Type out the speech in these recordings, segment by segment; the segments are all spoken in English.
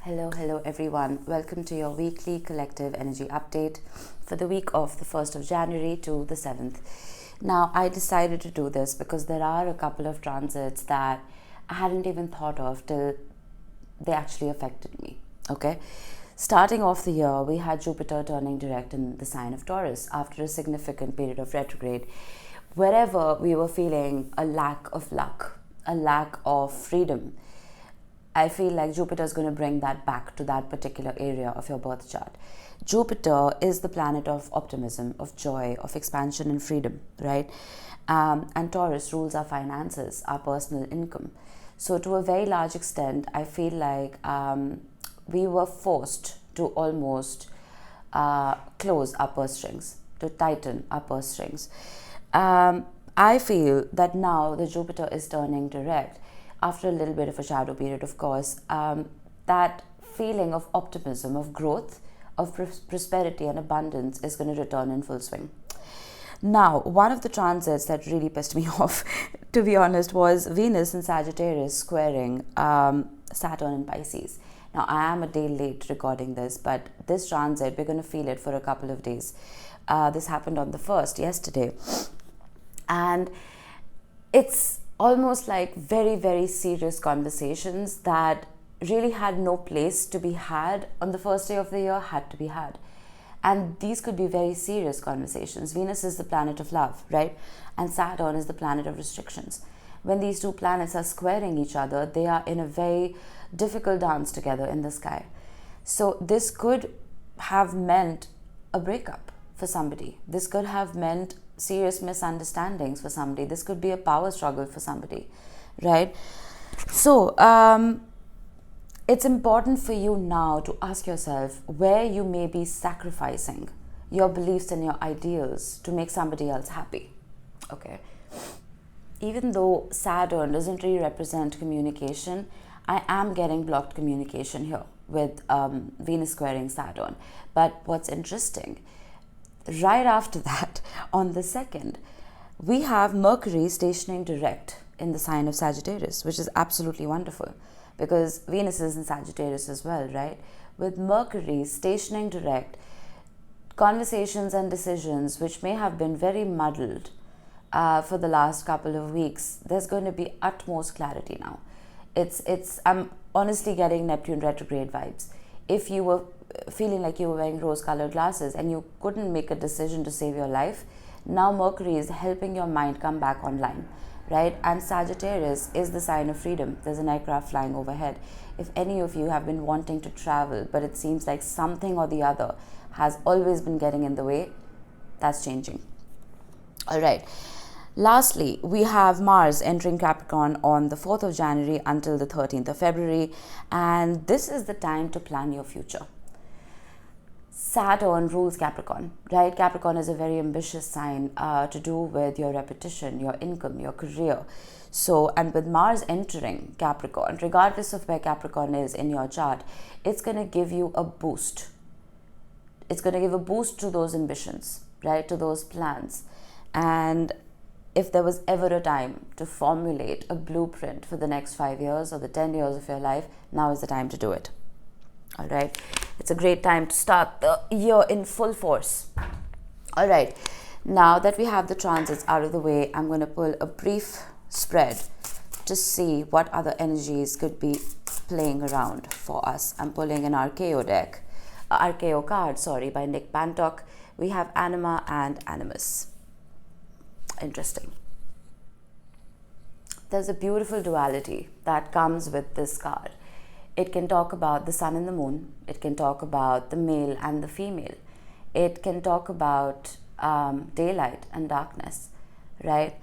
Hello everyone. Welcome to your weekly collective energy update for the week of the 1st of January to the 7th. Now, I decided to do this because there are a couple of transits that I hadn't even thought of till they actually affected me. Okay. Starting off the year, we had Jupiter turning direct in the sign of Taurus after a significant period of retrograde. Wherever we were feeling a lack of luck, a lack of freedom, I feel like Jupiter is going to bring that back to that particular area of your birth chart. Jupiter is the planet of optimism, of joy, of expansion and freedom, right? And Taurus rules our finances, our personal income. So to a very large extent, I feel like we were forced to almost close our purse strings, to tighten our purse strings. I feel that now the Jupiter is turning direct. After a little bit of a shadow period, of course, that feeling of optimism, of growth, of prosperity and abundance is going to return in full swing. Now, one of the transits that really pissed me off, to be honest, was Venus in Sagittarius squaring Saturn in Pisces. Now, I am a day late recording this, but this transit, we're going to feel it for a couple of days. This happened on the 1st, yesterday. And it's almost like very, very serious conversations that really had no place to be had on the first day of the year had to be had. And these could be very serious conversations. Venus is the planet of love, right? And Saturn is the planet of restrictions. When these two planets are squaring each other, they are in a very difficult dance together in the sky. So this could have meant a breakup for somebody. This could have meant serious misunderstandings for somebody. This could be a power struggle for somebody, right? So it's important for you now to ask yourself where you may be sacrificing your beliefs and your ideals to make somebody else happy. Okay. Even though Saturn doesn't really represent communication, I am getting blocked communication here with Venus squaring Saturn. But what's interesting, right after that, on the 2nd, we have Mercury stationing direct in the sign of Sagittarius, which is absolutely wonderful because Venus is in Sagittarius as well, right? With Mercury stationing direct, conversations and decisions which may have been very muddled for the last couple of weeks, there's going to be utmost clarity now. I'm honestly getting Neptune retrograde vibes. If you were feeling like you were wearing rose-colored glasses and you couldn't make a decision to save your life, now Mercury is helping your mind come back online, right? And Sagittarius is the sign of freedom. There's an aircraft flying overhead. If any of you have been wanting to travel, but it seems like something or the other has always been getting in the way, that's changing. All right. Lastly, we have Mars entering Capricorn on the 4th of January until the 13th of February. And this is the time to plan your future. Saturn rules Capricorn, right? Capricorn is a very ambitious sign to do with your repetition, your income, your career. So, and with Mars entering Capricorn, regardless of where Capricorn is in your chart, it's going to give you a boost. It's going to give a boost to those ambitions, right? To those plans. And if there was ever a time to formulate a blueprint for the next 5 years or the 10 years of your life, now is the time to do it. All right. It's a great time to start the year in full force. All right. Now that we have the transits out of the way, I'm going to pull a brief spread to see what other energies could be playing around for us. I'm pulling an Archeo card, by Nick Pantock. We have Anima and Animus. Interesting. There's a beautiful duality that comes with this card. It can talk about the sun and the moon. It can talk about the male and the female. It can talk about daylight and darkness, right?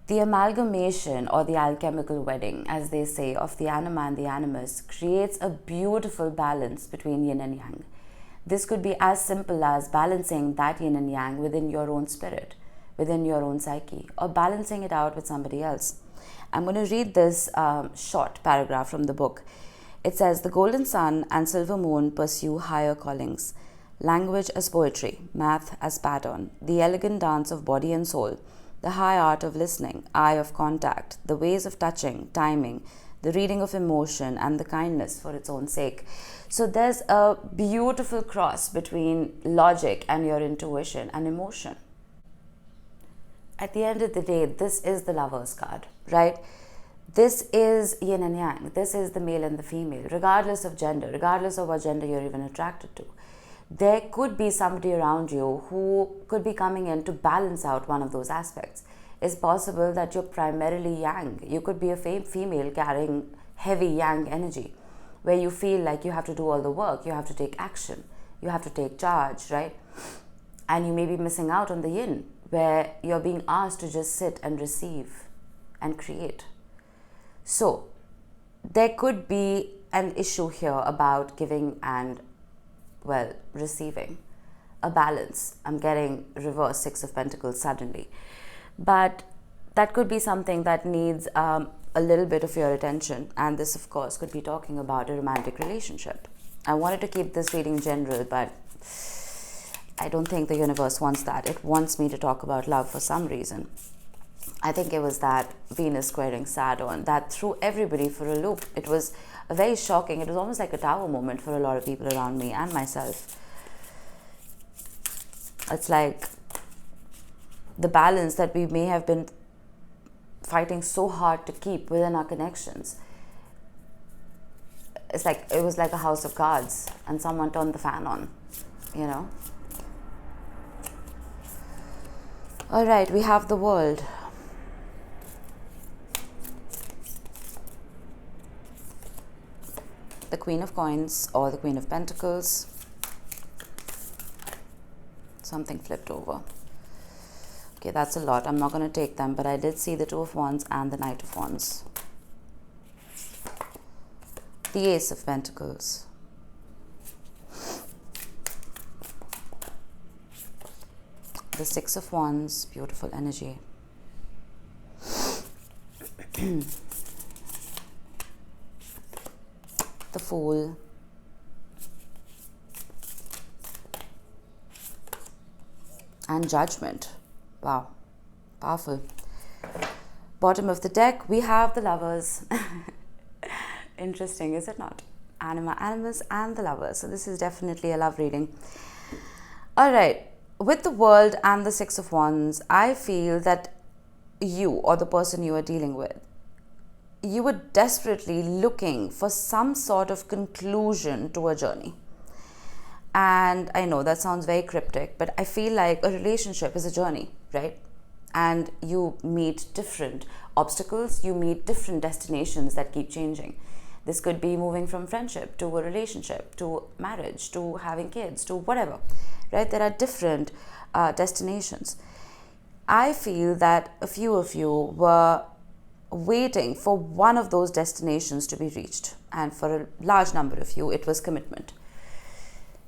The amalgamation or the alchemical wedding, as they say, of the anima and the animus creates a beautiful balance between yin and yang. This could be as simple as balancing that yin and yang within your own spirit, within your own psyche, or balancing it out with somebody else. I'm going to read this short paragraph from the book. It says, the golden sun and silver moon pursue higher callings. Language as poetry, math as pattern, the elegant dance of body and soul, the high art of listening, eye of contact, the ways of touching, timing, the reading of emotion, and the kindness for its own sake. So there's a beautiful cross between logic and your intuition and emotion. At the end of the day, this is the Lover's card, right? This is yin and yang. This is the male and the female, regardless of gender, regardless of what gender you're even attracted to. There could be somebody around you who could be coming in to balance out one of those aspects. It's possible that you're primarily yang. You could be a female carrying heavy yang energy, where you feel like you have to do all the work, you have to take action, you have to take charge, right? And you may be missing out on the yin, where you're being asked to just sit and receive and create. So there could be an issue here about giving and, well, receiving. A balance. I'm getting reverse 6 of Pentacles suddenly. But that could be something that needs a little bit of your attention. And this, of course, could be talking about a romantic relationship. I wanted to keep this reading general, but I don't think the universe wants that. It wants me to talk about love for some reason. I think it was that Venus squaring Saturn that threw everybody for a loop. It was a very shocking, it was almost like a tower moment for a lot of people around me and myself. It's like the balance that we may have been fighting so hard to keep within our connections. It's like, it was like a house of cards and someone turned the fan on, you know. All right, we have the World. The Queen of Coins or the Queen of Pentacles. Something flipped over. Okay, that's a lot. I'm not going to take them, but I did see the Two of Wands and the Knight of Wands. The Ace of Pentacles. The Six of Wands, beautiful energy. The Fool. And Judgment. Wow, powerful. Bottom of the deck, we have the Lovers. Interesting, is it not? Anima, Animus, and the Lovers. So this is definitely a love reading. All right, with the World and the Six of Wands, I feel that you or the person you are dealing with, you were desperately looking for some sort of conclusion to a journey. And I know that sounds very cryptic, but I feel like a relationship is a journey, right? And you meet different obstacles, you meet different destinations that keep changing. This could be moving from friendship to a relationship, to marriage, to having kids, to whatever, right? There are different destinations. I feel that a few of you were waiting for one of those destinations to be reached. And for a large number of you, it was commitment.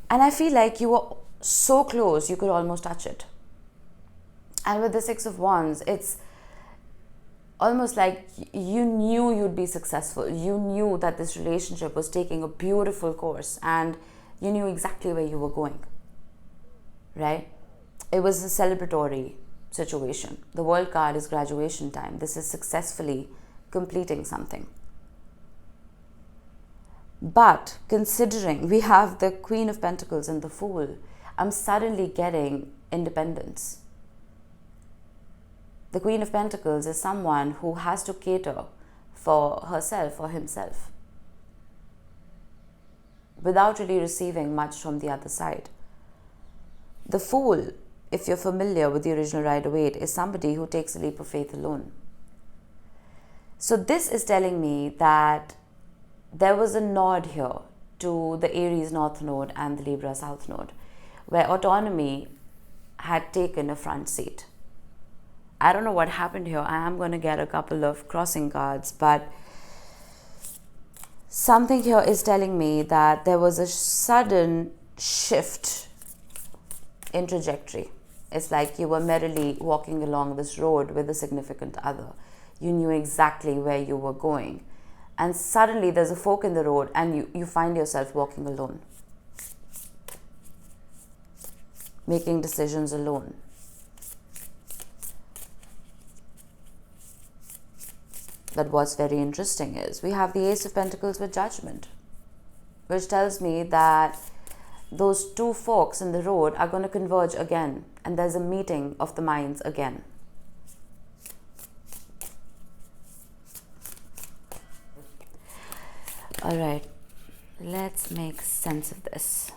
And I feel like you were so close, you could almost touch it. And with the Six of Wands, it's almost like you knew you'd be successful. You knew that this relationship was taking a beautiful course and you knew exactly where you were going, right? It was a celebratory situation. The World card is graduation time. This is successfully completing something. But considering we have the Queen of Pentacles and the Fool, I'm suddenly getting independence. The Queen of Pentacles is someone who has to cater for herself or himself without really receiving much from the other side. The Fool, if you're familiar with the original Rider-Waite, is somebody who takes a leap of faith alone. So this is telling me that there was a nod here to the Aries North Node and the Libra South Node, where autonomy had taken a front seat. I don't know what happened here. I am going to get a couple of crossing cards, but something here is telling me that there was a sudden shift in trajectory. It's like you were merrily walking along this road with a significant other. You knew exactly where you were going. And suddenly there's a fork in the road and you find yourself walking alone. Making decisions alone. But what's very interesting is we have the Ace of Pentacles with Judgment, which tells me that those two forks in the road are going to converge again, and there's a meeting of the minds again. All right, let's make sense of this.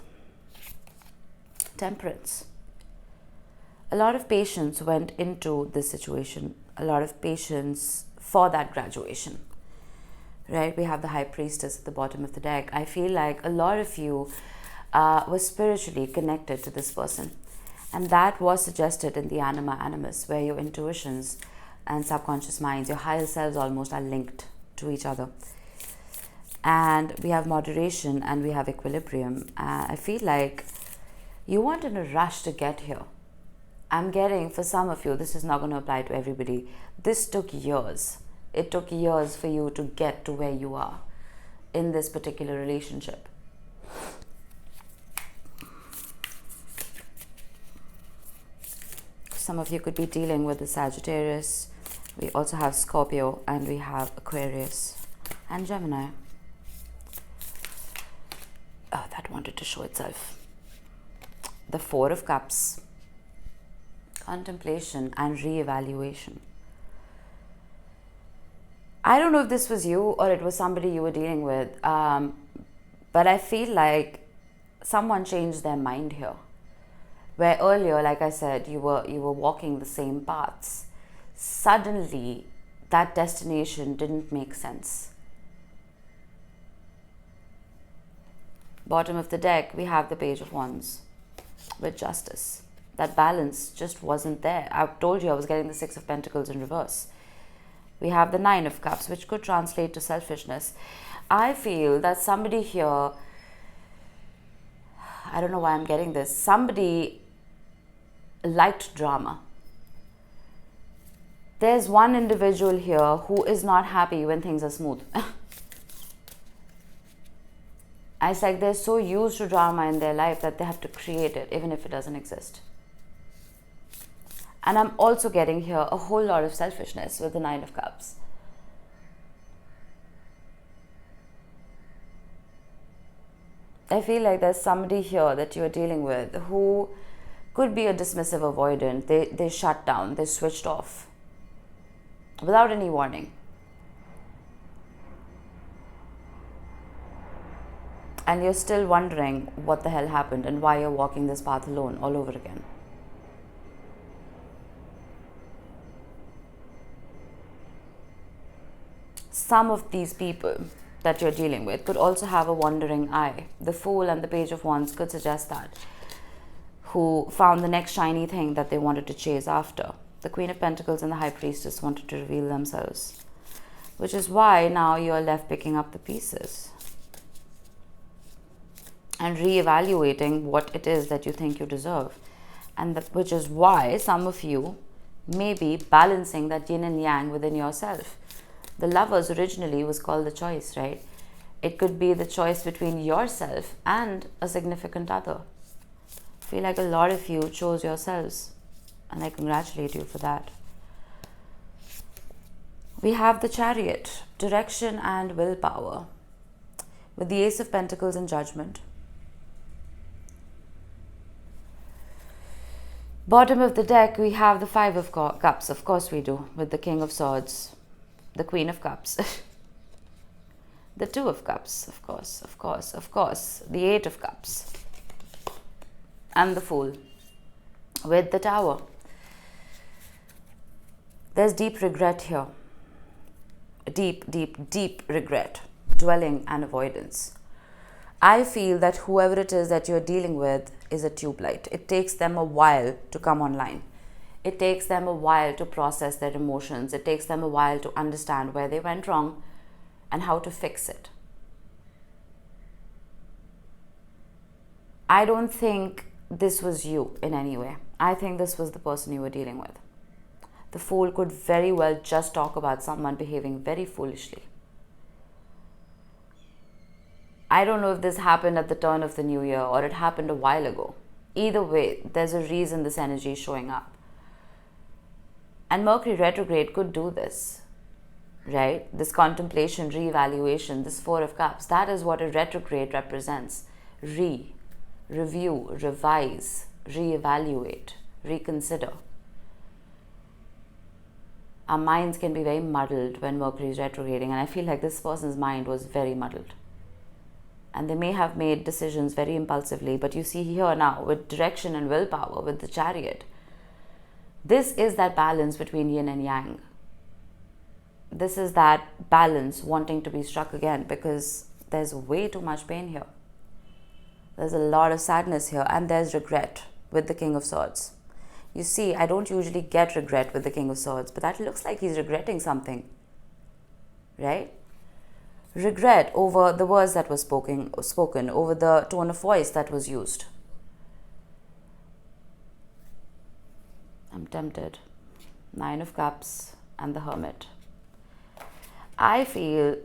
Temperance. A lot of patience went into this situation, a lot of patience for that graduation, right? We have the High Priestess at the bottom of the deck. I feel like a lot of you were spiritually connected to this person, and that was suggested in the Anima Animus, where your intuitions and subconscious minds, your higher selves almost, are linked to each other. And we have moderation and we have equilibrium. I feel like you weren't in a rush to get here. I'm getting, for some of you, this is not going to apply to everybody. This took years. It took years for you to get to where you are in this particular relationship. Some of you could be dealing with the Sagittarius. We also have Scorpio, and we have Aquarius and Gemini. Oh, that wanted to show itself. The Four of Cups. Contemplation and reevaluation. I don't know if this was you or it was somebody you were dealing with, but I feel like someone changed their mind here. Where earlier, like I said, you were walking the same paths. Suddenly, that destination didn't make sense. Bottom of the deck, we have the Page of Wands with Justice. That balance just wasn't there. I told you I was getting the Six of Pentacles in reverse. We have the Nine of Cups, which could translate to selfishness. I feel that somebody here, I don't know why I'm getting this, somebody liked drama. There's one individual here who is not happy when things are smooth. It's like they're so used to drama in their life that they have to create it, even if it doesn't exist. And I'm also getting here a whole lot of selfishness with the Nine of Cups. I feel like there's somebody here that you're dealing with who could be a dismissive avoidant. They shut down, they switched off without any warning. And you're still wondering what the hell happened and why you're walking this path alone all over again. Some of these people that you're dealing with could also have a wandering eye. The Fool and the Page of Wands could suggest that, who found the next shiny thing that they wanted to chase after. The Queen of Pentacles and the High Priestess wanted to reveal themselves, which is why now you're left picking up the pieces and reevaluating what it is that you think you deserve. And which is why some of you may be balancing that yin and yang within yourself. The Lovers originally was called the choice, right? It could be the choice between yourself and a significant other. I feel like a lot of you chose yourselves, and I congratulate you for that. We have the Chariot, direction and willpower, with the Ace of Pentacles and Judgment. Bottom of the deck, we have the Five of Cups. Of course we do, with the King of Swords, the Queen of Cups, the Two of Cups, of course, the Eight of Cups, and the Fool, with the Tower. There's deep regret here. Deep regret, dwelling and avoidance. I feel that whoever it is that you're dealing with is a tube light. It takes them a while to come online. It takes them a while to process their emotions. It takes them a while to understand where they went wrong and how to fix it. I don't think this was you in any way. I think this was the person you were dealing with. The Fool could very well just talk about someone behaving very foolishly. I don't know if this happened at the turn of the new year or it happened a while ago. Either way, there's a reason this energy is showing up. And Mercury retrograde could do this. right? This contemplation, re-evaluation, this Four of Cups, that is what a retrograde represents. Review, revise, re-evaluate, reconsider. Our minds can be very muddled when Mercury is retrograding, and I feel like this person's mind was very muddled. And they may have made decisions very impulsively, but you see here now, with direction and willpower, with the Chariot, this is that balance between yin and yang. This is that balance wanting to be struck again, because there's way too much pain here. There's a lot of sadness here, and there's regret with the King of Swords. You see, I don't usually get regret with the King of Swords, but that looks like he's regretting something, right? Regret over the words that were spoken, over the tone of voice that was used. I'm tempted. Nine of Cups and the Hermit. I feel,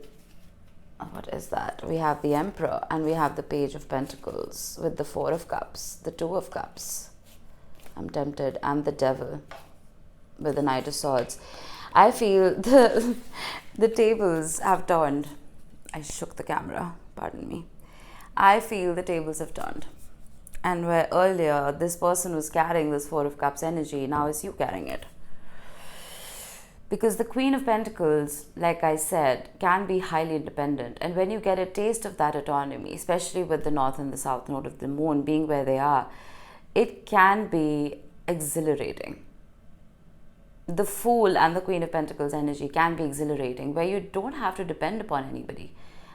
what is that? We have the Emperor and we have the Page of Pentacles with the Four of Cups, the Two of Cups. I'm tempted, and the Devil with the Knight of Swords. I feel the tables have turned. I shook the camera, pardon me. I feel the tables have turned. And where earlier this person was carrying this Four of Cups energy, now it's you carrying it. Because the Queen of Pentacles, like I said, can be highly independent. And when you get a taste of that autonomy, especially with the North and the South node of the Moon being where they are, it can be exhilarating. The Fool and the Queen of Pentacles energy can be exhilarating, where you don't have to depend upon anybody.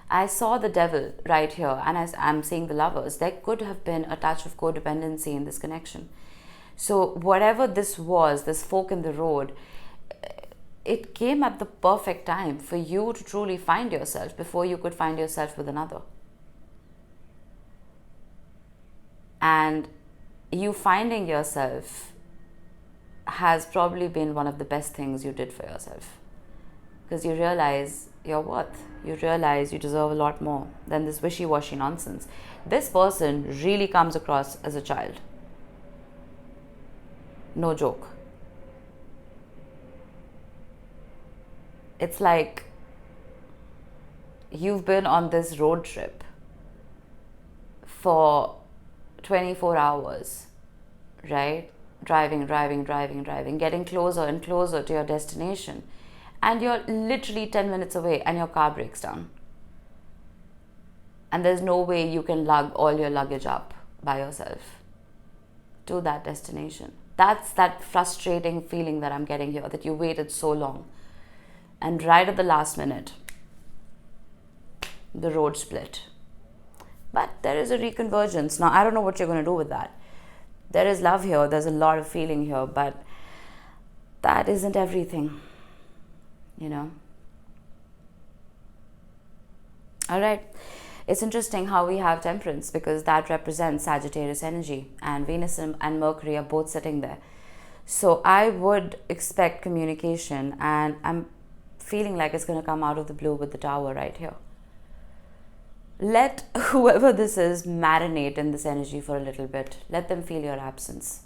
I saw the Devil right here, and as I'm seeing the Lovers, there could have been a touch of codependency in this connection. So whatever this was, this fork in the road, it came at the perfect time for you to truly find yourself before you could find yourself with another. And you finding yourself has probably been one of the best things you did for yourself, because you realize your worth. You realize you deserve a lot more than this wishy-washy nonsense. This person really comes across as a child. No joke. It's like you've been on this road trip for 24 hours, right? Driving, getting closer and closer to your destination. And you're literally 10 minutes away and your car breaks down. And there's no way you can lug all your luggage up by yourself to that destination. That's that frustrating feeling that I'm getting here, that you waited so long. And right at the last minute, the road split. But there is a reconvergence. Now, I don't know what you're going to do with that. There is love here, there's a lot of feeling here, but that isn't everything, you know. All right, it's interesting how we have Temperance, because that represents Sagittarius energy, and Venus and Mercury are both sitting there. So I would expect communication, and I'm feeling like it's going to come out of the blue with the Tower right here. Let whoever this is marinate in this energy for a little bit. Let them feel your absence,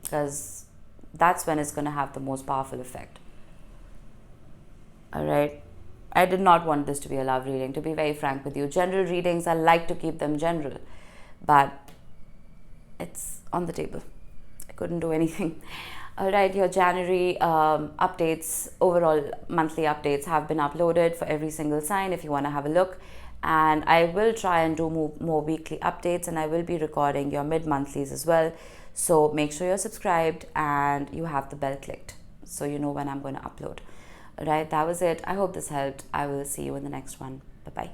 because that's when it's going to have the most powerful effect. All right. I did not want this to be a love reading, to be very frank with you. General readings, I like to keep them general, but it's on the table. I couldn't do anything. All right, your January updates, overall monthly updates have been uploaded for every single sign if you want to have a look. And I will try and do more weekly updates, and I will be recording your mid-monthlies as well. So make sure you're subscribed and you have the bell clicked so you know when I'm going to upload. All right, that was it. I hope this helped. I will see you in the next one. Bye-bye.